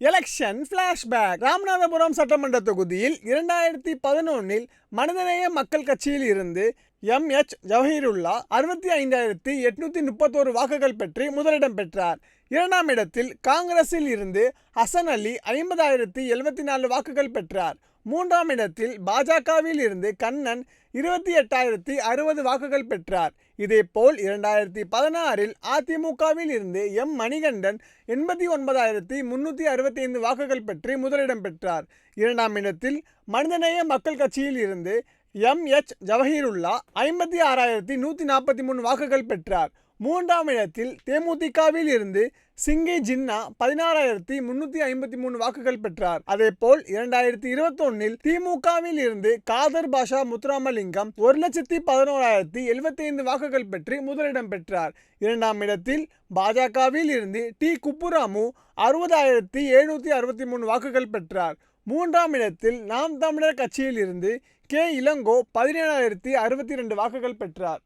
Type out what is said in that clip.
Election flashback. Ramanathapuram சட்டமன்ற தொகுதியில் 2011 மனிதநேய மக்கள் கட்சியில் இருந்து எம்.எச். ஜவஹீருல்லா 65,831 வாக்குகள் பெற்று முதலிடம் பெற்றார். இரண்டாம் இடத்தில் காங்கிரஸில் இருந்து ஹசன் அலி 50,074 வாக்குகள் பெற்றார். மூன்றாம் இடத்தில் பாஜகவில் இருந்து கண்ணன் 28,060 வாக்குகள் பெற்றார். இதேபோல் 2016 அதிமுகவில் இருந்து எம். மணிகண்டன் 89,365 வாக்குகள் பெற்று முதலிடம் பெற்றார். இரண்டாம் இடத்தில் மனிதநேய மக்கள் கட்சியில் இருந்து எம்.எச். ஜவஹீருல்லா 56,143 வாக்குகள் பெற்றார். மூன்றாம் இடத்தில் தேமுதிகவில் இருந்து சிங்கி ஜின்னா 16,353 வாக்குகள் பெற்றார். அதேபோல் 2021 திமுகவில் இருந்து காதர் பாஷா முத்துராமலிங்கம் 1,11,075 வாக்குகள் பெற்று முதலிடம் பெற்றார். இரண்டாம் இடத்தில் பாஜகவில் இருந்து டி. குப்புராமு 60,763 வாக்குகள் பெற்றார். மூன்றாம் இடத்தில் நாம் தமிழர் கட்சியில் இருந்து கே. இளங்கோ 17,062 வாக்குகள் பெற்றார்.